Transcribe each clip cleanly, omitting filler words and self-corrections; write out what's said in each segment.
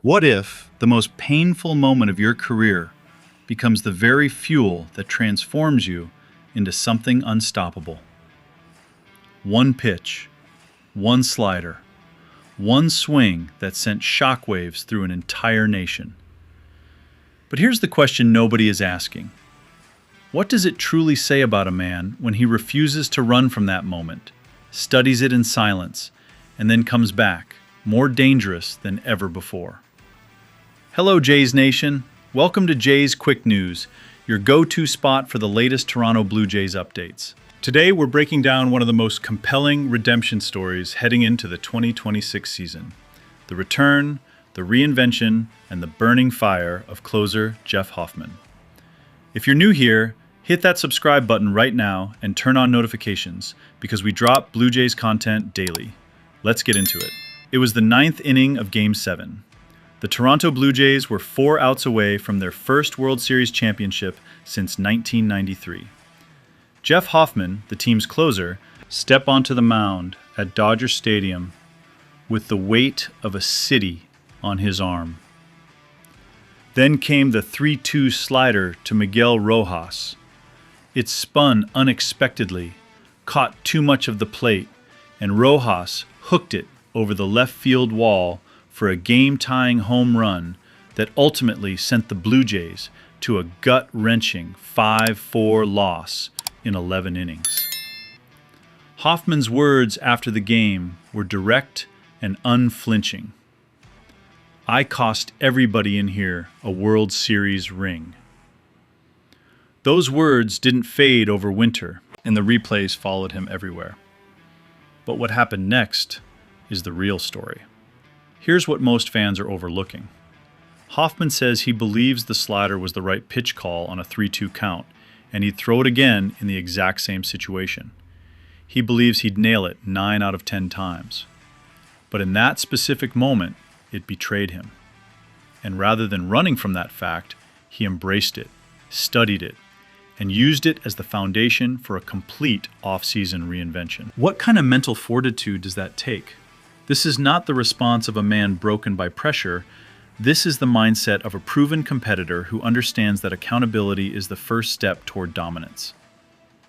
What if the most painful moment of your career becomes the very fuel that transforms you into something unstoppable? One pitch, one slider, one swing that sent shockwaves through an entire nation. But here's the question nobody is asking. What does it truly say about a man when he refuses to run from that moment, studies it in silence, and then comes back, more dangerous than ever before? Hello, Jays Nation. Welcome to Jays Quick News, your go-to spot for the latest Toronto Blue Jays updates. Today, we're breaking down one of the most compelling redemption stories heading into the 2026 season. The return, the reinvention, and the burning fire of closer Jeff Hoffman. If you're new here, hit that subscribe button right now and turn on notifications because we drop Blue Jays content daily. Let's get into it. It was the 9th inning of Game 7. The Toronto Blue Jays were 4 outs away from their first World Series championship since 1993. Jeff Hoffman, the team's closer, stepped onto the mound at Dodger Stadium with the weight of a city on his arm. Then came the 3-2 slider to Miguel Rojas. It spun unexpectedly, caught too much of the plate, and Rojas hooked it over the left field wall for a game-tying home run that ultimately sent the Blue Jays to a gut-wrenching 5-4 loss in 11 innings. Hoffman's words after the game were direct and unflinching. "I cost everybody in here a World Series ring." Those words didn't fade over winter, and the replays followed him everywhere. But what happened next is the real story. Here's what most fans are overlooking. Hoffman says he believes the slider was the right pitch call on a 3-2 count, and he'd throw it again in the exact same situation. He believes he'd nail it 9 out of 10 times. But in that specific moment, it betrayed him. And rather than running from that fact, he embraced it, studied it, and used it as the foundation for a complete off-season reinvention. What kind of mental fortitude does that take? This is not the response of a man broken by pressure. This is the mindset of a proven competitor who understands that accountability is the first step toward dominance.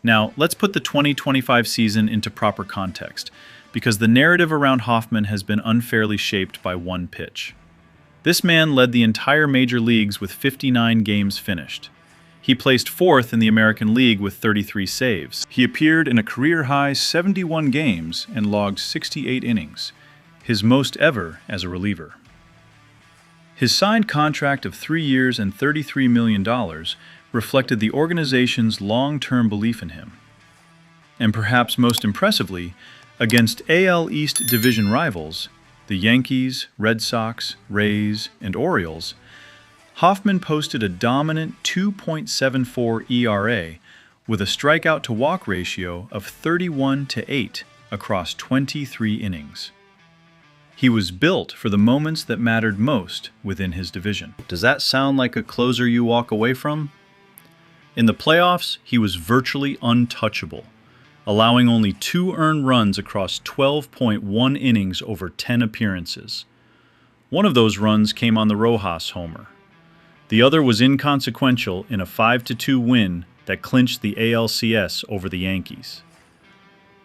Now, let's put the 2025 season into proper context, because the narrative around Hoffman has been unfairly shaped by one pitch. This man led the entire major leagues with 59 games finished. He placed 4th in the American League with 33 saves. He appeared in a career-high 71 games and logged 68 innings, his most ever as a reliever. His signed contract of 3 years and $33 million reflected the organization's long-term belief in him. And perhaps most impressively, against AL East division rivals, the Yankees, Red Sox, Rays, and Orioles, Hoffman posted a dominant 2.74 ERA with a strikeout-to-walk ratio of 31-8 across 23 innings. He was built for the moments that mattered most within his division. Does that sound like a closer you walk away from? In the playoffs, he was virtually untouchable, allowing only 2 earned runs across 12.1 innings over 10 appearances. One of those runs came on the Rojas homer. The other was inconsequential in a 5-2 win that clinched the ALCS over the Yankees.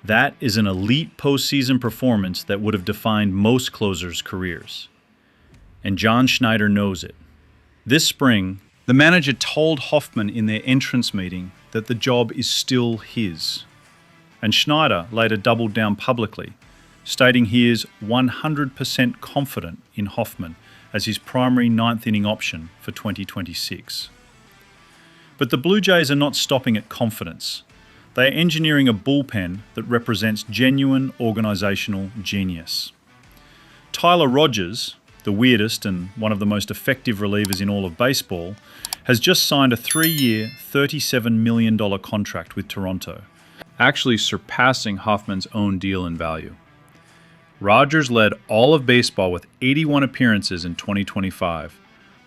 That is an elite postseason performance that would have defined most closers' careers. And John Schneider knows it. This spring, the manager told Hoffman in their entrance meeting that the job is still his. And Schneider later doubled down publicly, stating he is 100% confident in Hoffman as his primary 9th inning option for 2026. But the Blue Jays are not stopping at confidence. They are engineering a bullpen that represents genuine organizational genius. Tyler Rogers, the weirdest and one of the most effective relievers in all of baseball, has just signed a 3-year, $37 million contract with Toronto, actually surpassing Hoffman's own deal in value. Rogers led all of baseball with 81 appearances in 2025,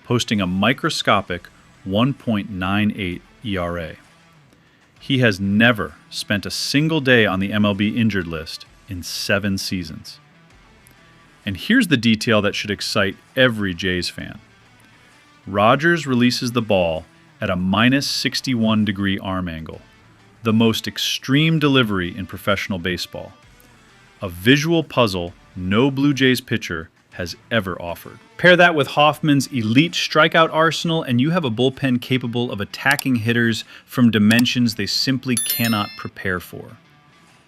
posting a microscopic 1.98 ERA. He has never spent a single day on the MLB injured list in 7 seasons. And here's the detail that should excite every Jays fan. Rogers releases the ball at a minus 61-degree arm angle, the most extreme delivery in professional baseball. A visual puzzle no Blue Jays pitcher has ever offered. Pair that with Hoffman'S elite strikeout arsenal, and you have a bullpen capable of attacking hitters from dimensions they simply cannot prepare for.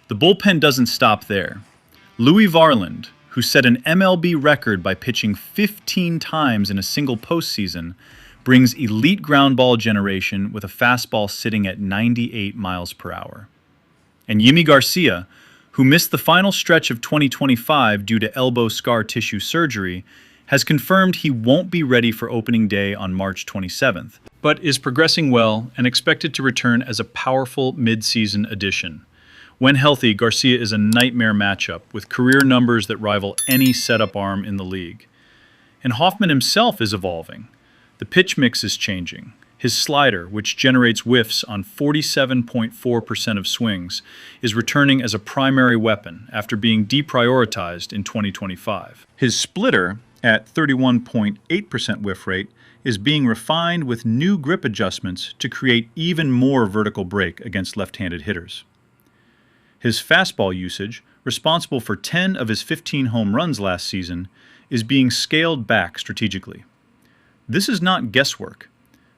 The bullpen doesn't stop there. Louis Varland, who set an MLB record by pitching 15 times in a single postseason, brings elite ground ball generation with a fastball sitting at 98 miles per hour. And Yimi Garcia, who missed the final stretch of 2025 due to elbow scar tissue surgery, has confirmed he won't be ready for opening day on March 27th, but is progressing well and expected to return as a powerful mid-season addition. When healthy, Garcia is a nightmare matchup with career numbers that rival any setup arm in the league. And Hoffman himself is evolving. The pitch mix is changing. His slider, which generates whiffs on 47.4% of swings, is returning as a primary weapon after being deprioritized in 2025. His splitter, at 31.8% whiff rate, is being refined with new grip adjustments to create even more vertical break against left-handed hitters. His fastball usage, responsible for 10 of his 15 home runs last season, is being scaled back strategically. This is not guesswork.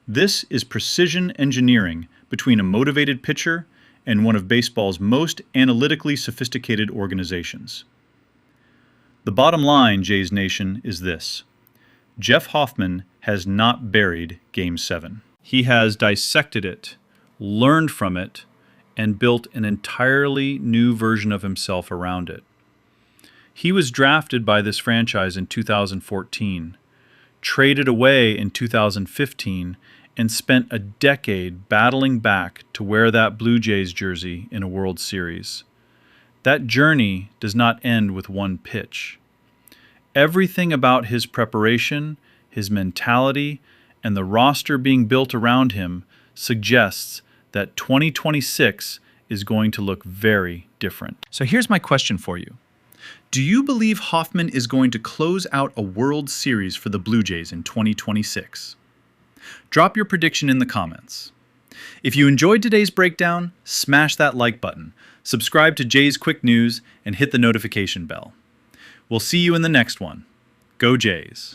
This is precision engineering between a motivated pitcher and one of baseball's most analytically sophisticated organizations. The bottom line, Jays Nation, is this. Jeff Hoffman has not buried Game 7. He has dissected it, learned from it, and built an entirely new version of himself around it. He was drafted by this franchise in 2014, traded away in 2015, and spent a decade battling back to wear that Blue Jays jersey in a World Series. That journey does not end with one pitch. Everything about his preparation, his mentality, and the roster being built around him suggests that 2026 is going to look very different. So here's my question for you. Do you believe Hoffman is going to close out a World Series for the Blue Jays in 2026? Drop your prediction in the comments. If you enjoyed today's breakdown, smash that like button, subscribe to Jays Quick News, and hit the notification bell. We'll see you in the next one. Go Jays!